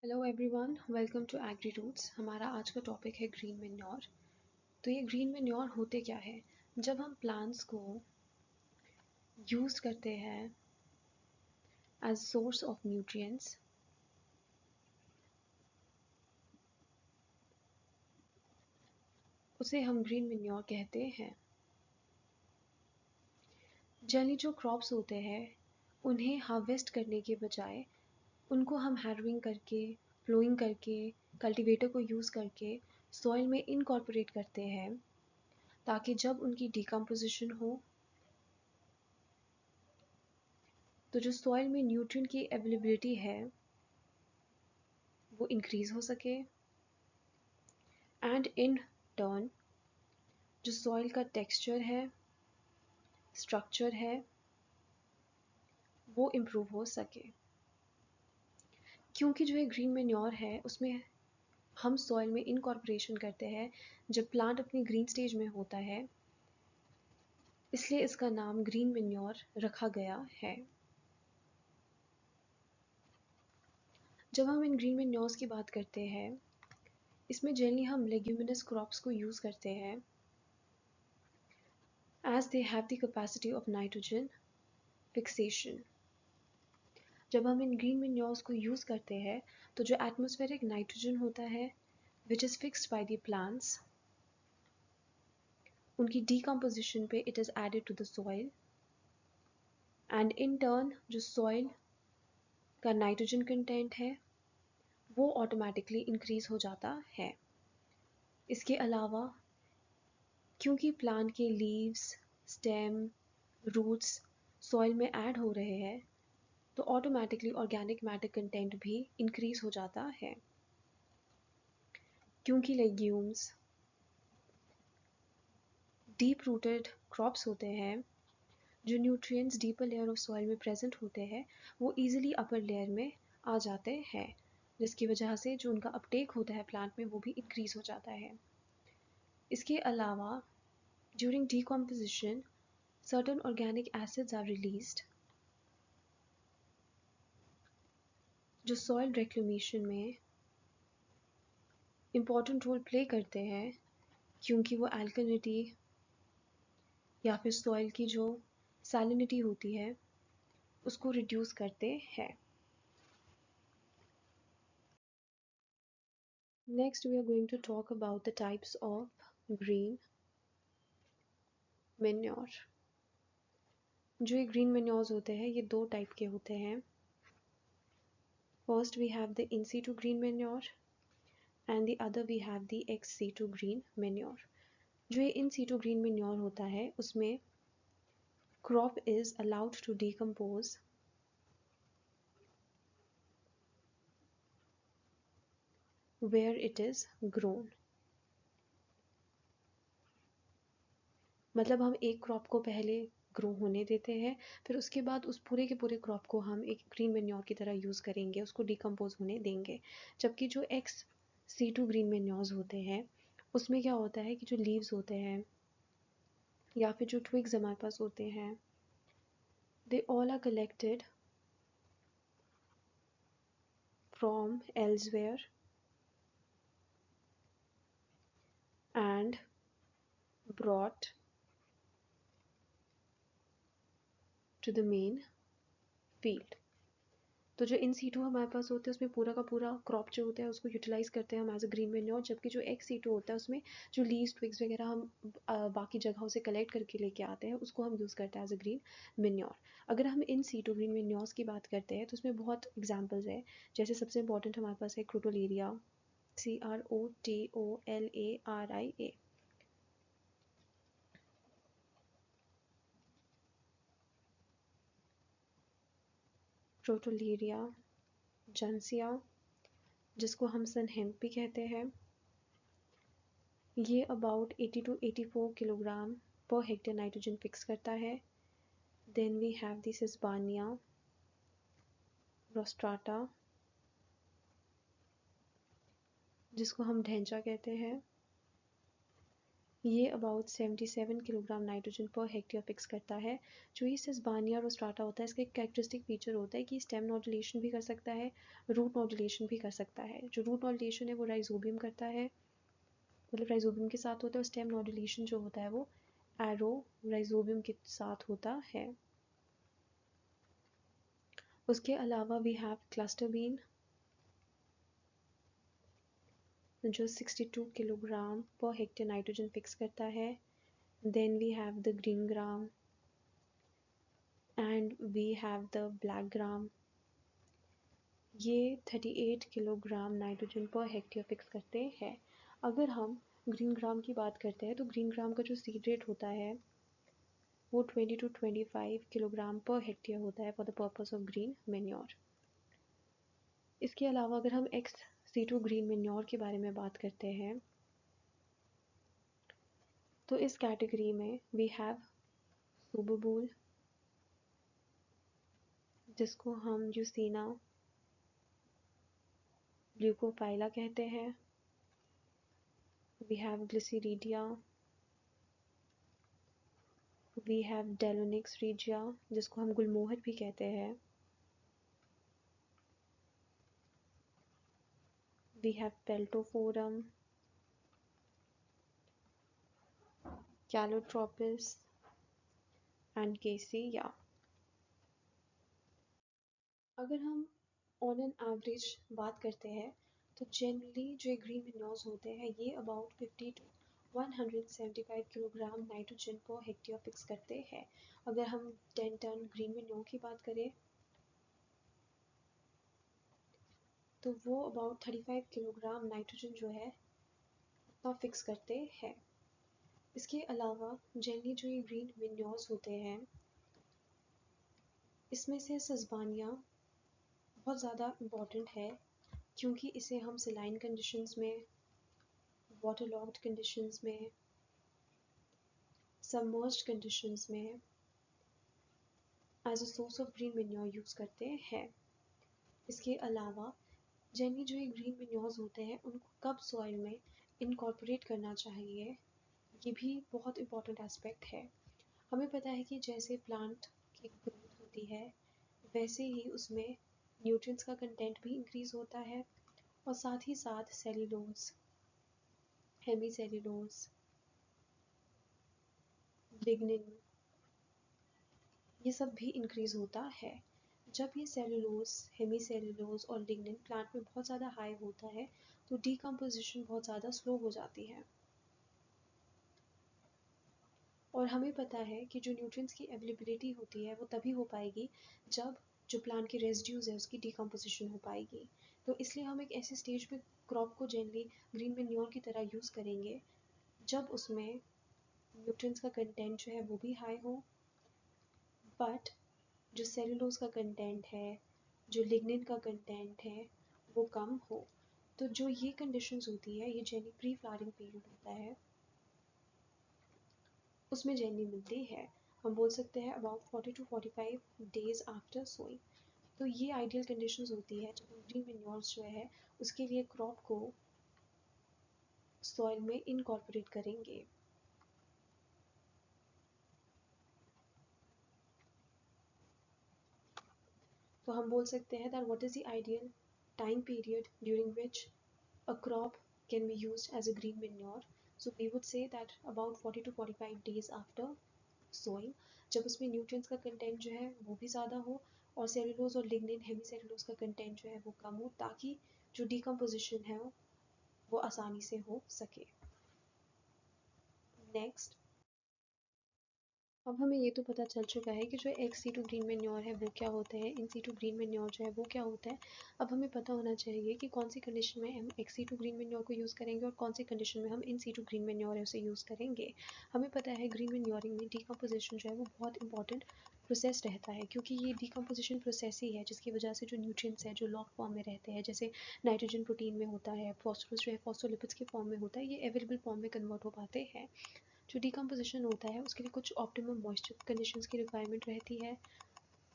Hello everyone, welcome to agri roots. हमारा आज का टॉपिक है ग्रीन मैन्योर। तो ये ग्रीन मैन्योर होते क्या है? जब हम प्लांट्स को यूज़ करते हैं एज सोर्स ऑफ न्यूट्रिएंट्स, उसे हम ग्रीन मैन्योर कहते हैं। जनरली जो क्रॉप्स होते हैं उन्हें हार्वेस्ट करने के बजाय उनको हम हैरविंग करके, फ्लोइंग करके, कल्टीवेटर को यूज़ करके सॉइल में इनकॉर्पोरेट करते हैं, ताकि जब उनकी डिकम्पोजिशन हो तो जो सॉइल में न्यूट्रिएंट की अवेलेबिलिटी है वो इंक्रीज़ हो सके, एंड इन टर्न जो सॉइल का टेक्सचर है, स्ट्रक्चर है, वो इम्प्रूव हो सके। क्योंकि जो ये ग्रीन मैन्योर है उसमें हम सॉइल में इनकॉर्पोरेशन करते हैं जब प्लांट अपनी ग्रीन स्टेज में होता है, इसलिए इसका नाम ग्रीन मैन्योर रखा गया है। जब हम इन ग्रीन मैन्योर्स की बात करते हैं, इसमें जनरली हम लेग्यूमिनस क्रॉप्स को यूज़ करते हैं as they have the capacity of nitrogen fixation। जब हम इन ग्रीन मैन्योर्स को यूज़ करते हैं तो जो एटमॉस्फेरिक नाइट्रोजन होता है which is fixed by the plants, उनकी decomposition पे it is added to the soil, and in turn जो soil का नाइट्रोजन कंटेंट है वो ऑटोमेटिकली इंक्रीज हो जाता है। इसके अलावा क्योंकि प्लांट के लीव्स, स्टेम, रूट्स सॉइल में ऐड हो रहे हैं तो ऑटोमेटिकली ऑर्गेनिक मैटर कंटेंट भी इंक्रीज हो जाता है। क्योंकि लेग्यूम्स डीप रूटेड क्रॉप्स होते हैं, जो nutrients deeper layer of soil में प्रेजेंट होते हैं वो इजीली अपर लेयर में आ जाते हैं, जिसकी वजह से जो उनका अपटेक होता है प्लांट में वो भी इंक्रीज हो जाता है। इसके अलावा during decomposition certain organic acids are released जो सॉइल रिक्लेमेशन में इम्पॉर्टेंट रोल प्ले करते हैं, क्योंकि वो एल्कलिनिटी या फिर सॉइल की जो सैलिनिटी होती है उसको रिड्यूस करते हैं। Next we are going to talk about the types of green manure. जो ये ग्रीन मैन्योर्स होते हैं ये दो टाइप के होते हैं। First we have the in situ green manure and the other we have the ex situ green manure। जो ये in situ green manure होता है उसमें crop is allowed to decompose where it is grown। मतलब हम एक crop को पहले ग्रो होने देते हैं, फिर उसके बाद उस पूरे के पूरे क्रॉप को हम एक ग्रीन मैन्योर की तरह यूज़ करेंगे, उसको डिकम्पोज होने देंगे। जबकि जो एक्स सीटू ग्रीन मैन्योर्स होते हैं उसमें क्या होता है कि जो लीव्स होते हैं या फिर जो ट्विग्स हमारे पास होते हैं they all are collected from elsewhere and brought to the main field। तो जो इन सीटू हमारे पास होते हैं उसमें पूरा का पूरा क्रॉप जो होता है उसको यूटिलाइज करते हैं हम एज अ ग्रीन मैन्योर, जबकि जो एक्स सीटू होता है उसमें जो लीव्स, ट्विग्स वगैरह हम बाकी जगहों से कलेक्ट करके लेके आते हैं उसको हम यूज़ करते हैं एज अ ग्रीन मैन्योर। अगर हम इन सीटू ग्रीन मैन्योर्स की बात करते हैं तो उसमें बहुत एग्जाम्पल्स है। जैसे सबसे इंपॉर्टेंट हमारे पास है क्रोटोलेरिया, CROTOLARIA। क्रोटोलेरिया जंसिया, जिसको हम सन हेम्प भी कहते हैं, ये about 80 to 84 kilogram per hectare nitrogen fix करता है। Then we have the Sesbania rostrata, जिसको हम ढेंचा कहते हैं, ये about 77 kilogram nitrogen per hectare fix करता है। जो ये सेस्बानिया रोस्ट्राटा होता है, इसका एक कैरेक्टरिस्टिक फीचर होता है कि स्टेम नॉड्यूलेशन भी कर सकता है, रूट नॉड्यूलेशन भी कर सकता है। जो रूट नॉड्यूलेशन है वो राइजोबियम करता है, मतलब राइजोबियम के साथ होता है, और स्टेम नॉड्यूलेशन जो होता है वो एरो राइजोबियम के साथ होता है। उसके अलावा वी हैव क्लस्टर बीन जो 62 kilogram per hectare nitrogen fix करता है। Then we have the green gram and we have the black gram. ये 38 kilogram nitrogen per hectare fix करते हैं। अगर हम ग्रीन ग्राम की बात करते हैं तो ग्रीन ग्राम का जो सीड रेट होता है वो 20 to 25 किलोग्राम पर हेक्टेयर होता है for the purpose of green manure. इसके अलावा अगर हम XC2 ग्रीन मेन्योर के बारे में बात करते हैं तो इस कैटेगरी में वी हैव सुबरबूल, जिसको हम यूसीना ल्यूकोफाइला कहते हैं। We have Gliricidia, we have Delonix regia, जिसको हम गुलमोहर भी कहते हैं। We have Peltophorum, Calotropis and Cassia. अगर हम ऑन एन एवरेज बात करते हैं तो जनरली जो ग्रीन मेन्योर्स होते हैं ये about 50 to 175 kilogram nitrogen per hectare fix करते हैं। अगर हम 10 टन ग्रीन मेन्योर की बात करें तो वो अबाउट 35 किलोग्राम नाइट्रोजन जो है उतना फिक्स करते हैं। इसके अलावा जनरली जो ये ग्रीन मेन्योर्स होते हैं इसमें से सस्बानिया बहुत ज़्यादा इम्पॉर्टेंट है, क्योंकि इसे हम सलाइन कंडीशंस में, वाटर लॉक्ड कंडीशंस में, सबमर्ज्ड कंडीशंस में as a source of green manure use करते हैं। इसके अलावा जनरली जो ये ग्रीन मेन्योर्स होते हैं उनको कब सॉइल में इनकॉर्पोरेट करना चाहिए, ये भी बहुत इंपॉर्टेंट एस्पेक्ट है। हमें पता है कि जैसे प्लांट की ग्रोथ होती है वैसे ही उसमें न्यूट्रिएंट्स का कंटेंट भी इंक्रीज होता है, और साथ ही साथ सेल्यूलोज, हेमीसेल्यूलोज, लिग्निन, ये सब भी इंक्रीज होता है। जब ये सेल्यूलोज, हेमीसेल्यूलोज और लिग्निन प्लांट में बहुत ज़्यादा हाई होता है तो डीकम्पोजिशन बहुत ज़्यादा स्लो हो जाती है। और हमें पता है कि जो न्यूट्रिएंट्स की अवेलेबिलिटी होती है वो तभी हो पाएगी जब जो प्लांट की रेजिड्यूज है उसकी डीकम्पोजिशन हो पाएगी। तो इसलिए हम एक ऐसे स्टेज पे क्रॉप को जनरली ग्रीन मेन्योर की तरह यूज़ करेंगे जब उसमें न्यूट्रिएंट्स का कंटेंट जो है वो भी हाई हो, बट जो सेलुलोज का कंटेंट है, जो लिग्निन का कंटेंट है वो कम हो। तो जो ये कंडीशंस होती है ये जनरली प्री फ्लावरिंग पीरियड होता है उसमें जनरली मिलती है। हम बोल सकते हैं about 40 to 45 days after sowing. तो ये आइडियल कंडीशंस होती है जब हम ग्रीन मेन्योर्स जो है उसके लिए क्रॉप को सॉइल में इनकॉर्पोरेट करेंगे। तो हम बोल सकते हैं that what is the ideal time period during which a crop can be used as a green manure. So we would say that about 40 to 45 days after sowing, जब उसमें न्यूट्रिएंट्स का कंटेंट जो है वो भी ज़्यादा हो और सेलुलोज और लिग्निन हेमी सेलुलोज का कंटेंट जो है वो कम हो, ताकि जो डिकम्पोजिशन है वो आसानी से हो सके। नेक्स्ट, अब हमें ये तो पता चल चुका है कि जो XC2 ग्रीन मेन्योर है वो क्या होता है, In-situ ग्रीन मेन्योर जो है वो क्या होता है। अब हमें पता होना चाहिए कि कौन सी कंडीशन में हम XC2 ग्रीन मेन्योर को यूज़ करेंगे और कौन सी कंडीशन में हम In-situ ग्रीन मेन्योर है उसे यूज़ करेंगे। हमें पता है ग्रीन मेन्योरिंग में डिकम्पोजिशन जो है वो बहुत इंपॉर्टेंट प्रोसेस रहता है, क्योंकि ये डिकम्पोजिशन प्रोसेस ही है जिसकी वजह से जो न्यूट्रिएंट्स है जो लॉक फॉर्म में रहते हैं, जैसे नाइट्रोजन प्रोटीन में होता है, फॉस्फोरस जो है फॉस्फोलिपिड्स के फॉर्म में होता है, ये अवेलेबल फॉर्म में कन्वर्ट हो पाते हैं। जो डिकम्पोजिशन होता है उसके लिए कुछ ऑप्टिमम मॉइस्चर कंडीशंस की रिक्वायरमेंट रहती है,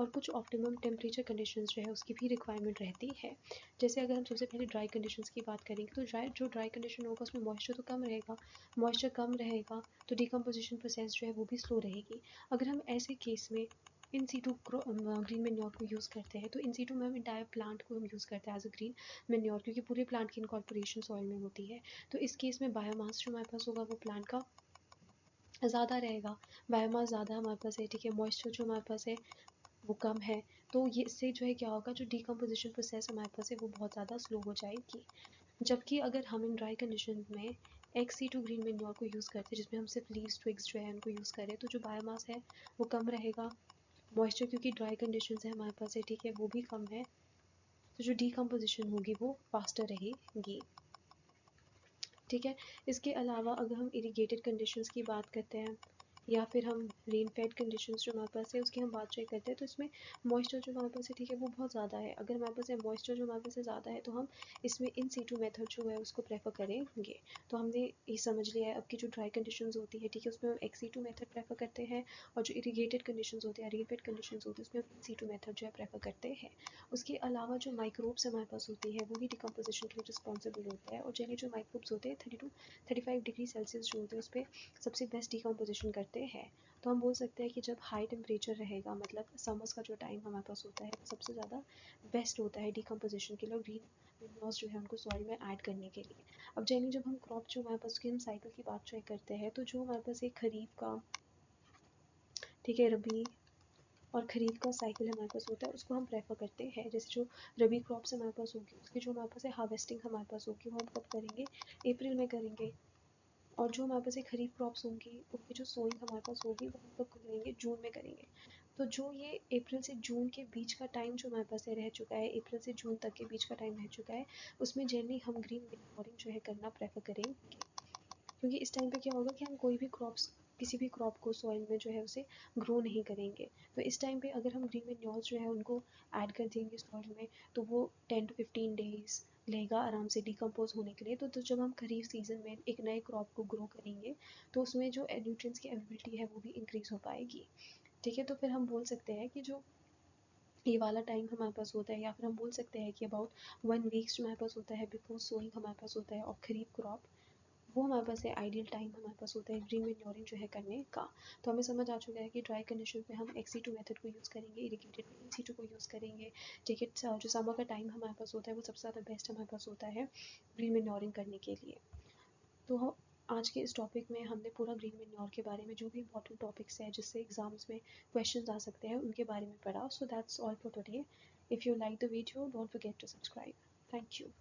और कुछ ऑप्टिमम टेम्परेचर कंडीशंस जो है उसकी भी रिक्वायरमेंट रहती है। जैसे अगर हम सबसे पहले ड्राई कंडीशंस की बात करेंगे तो ड्राई कंडीशन होगा उसमें मॉइस्चर तो कम रहेगा, मॉइस्चर कम रहेगा तो डिकम्पोजिशन प्रोसेस जो है वो भी स्लो रहेगी। अगर हम ऐसे केस में इन सीटू ग्रीन मेन्योर को यूज़ करते हैं तो इन सीटू में हम इंटायर प्लांट को हम यूज़ करते हैं एज अ ग्रीन मेन्योर, क्योंकि पूरे प्लांट की इनकॉर्पोरेशन सॉइल में होती है। तो इस केस में बायोमास जो हमारे पास होगा वो प्लांट का ज़्यादा रहेगा, बायोमास ज़्यादा हमारे पास है, ठीक है, मॉइस्चर जो हमारे पास है वो कम है। तो ये इससे जो है क्या होगा, जो डिकम्पोजिशन प्रोसेस हमारे पास है वो बहुत ज़्यादा स्लो हो जाएगी। जबकि अगर हम इन ड्राई कंडीशन में XC2 ग्रीन मेन्योर को यूज़ करते हैं जिसमें हम सिर्फ लीव्स ट्विग्स जो है उनको यूज़ करें तो जो बायोमास है वो कम रहेगा, मॉइस्चर क्योंकि ड्राई कंडीशन है हमारे पास है, ठीक है, वो भी कम है, तो जो डिकम्पोजिशन होगी वो फास्टर रहेगी, ठीक है। इसके अलावा अगर हम इरीगेटेड कंडीशंस की बात करते हैं या फिर हम रेन फेड कंडीशंस जो हमारे पास है उसकी हम बात चेक करते हैं तो इसमें मॉइस्चर जो हमारे पास है, ठीक है, वो बहुत ज़्यादा है। अगर हमारे पास है मॉइस्चर जो हमारे पास है ज़्यादा है तो हम इसमें इन सीटू मेथड जो है उसको प्रेफर करेंगे। तो हमने ये समझ लिया है अब की जो ड्राई कंडीशंस होती है, ठीक है, उसमें हम XC2 मेथड प्रेफर करते हैं और जो इरीगेटेड कंडीशंस होती है, रेन फेड कंडीशंस होती है, उसमें हम XC2 मेथड जो है प्रेफर करते हैं। उसके अलावा जो माइक्रोब्स हमारे पास होती है वो भी डिकम्पोजिशन के लिए रिस्पॉन्सिबल होता है और जनरली जो माइक्रोब्स होते हैं 35 डिग्री सेल्सियस जो होते हैं उस पर सबसे बेस्ट डिकम्पोजिशन करते हैं। तो हम बोल सकते हैं कि जब हाई टेम्परेचर रहेगा, मतलब समर्स का जो टाइम हमारे पास होता है सबसे ज़्यादा बेस्ट होता है डिकम्पोजिशन के लिए और ग्रीन मेन्योर्स जो है उनको सॉइल में ऐड करने के लिए। अब जनरली जब हम क्रॉप जो हमारे पास की हम साइकिल की बात चेक करते हैं तो जो हमारे पास एक खरीफ का, ठीक है, रबी और खरीफ का साइकिल हमारे पास होता है उसको हम प्रेफर करते हैं। जैसे जो रबी क्रॉप्स हमारे पास होगी उसकी जो हमारे पास है हार्वेस्टिंग हमारे पास होगी वो हम कब करेंगे, अप्रैल में करेंगे। और जो हमारे पास एक खरीफ क्रॉप्स होंगी उनकी जो सोइंग हमारे पास होगी वो हम कब करेंगे, जून में करेंगे। तो जो ये अप्रैल से जून के बीच का टाइम जो हमारे पास है रह चुका है, अप्रैल से जून तक के बीच का टाइम रह चुका है, उसमें जनरली हम ग्रीन मेन्योरिंग जो है करना प्रेफर करेंगे। क्योंकि इस टाइम पे क्या होगा कि हम कोई भी क्रॉप्स, किसी भी क्रॉप को सॉइल में जो है उसे ग्रो नहीं करेंगे। तो इस टाइम पे अगर हम ग्रीन मेन्योर्स जो है उनको ऐड कर देंगे सॉइल में तो वो 10 to 15 days लेगा आराम से डिकम्पोज होने के लिए। तो जब हम खरीफ सीजन में एक नए क्रॉप को ग्रो करेंगे तो उसमें जो न्यूट्रिएंट्स की अवेलेबिलिटी है वो भी इंक्रीज हो पाएगी, ठीक है। तो फिर हम बोल सकते हैं कि जो ये वाला टाइम हमारे पास होता है या फिर हम बोल सकते हैं कि अबाउट 1 week जो हमारे पास होता है बिफोर सोइंग हमारे पास होता है और खरीफ क्रॉप, वो हमारे पास है आइडियल टाइम हमारे पास होता है ग्रीन मेन्योरिंग जो है करने का। तो हमें समझ आ चुका है कि ड्राई कंडीशन में हम XC2 मेथड को यूज़ करेंगे, इरिगेटेड में INC2 को यूज़ करेंगे, ठीक है। जो समर का टाइम हमारे पास होता है वो सबसे ज़्यादा बेस्ट हमारे पास होता है ग्रीन मेन्योरिंग करने के लिए। तो आज के इस टॉपिक में हमने पूरा ग्रीन मेन्योर के बारे में जो भी इंपॉर्टेंट टॉपिक्स हैं जिससे एग्जाम्स में क्वेश्चंस आ सकते हैं उनके बारे में पढ़ा। So that's all for today. If you like the video don't forget to subscribe. Thank you.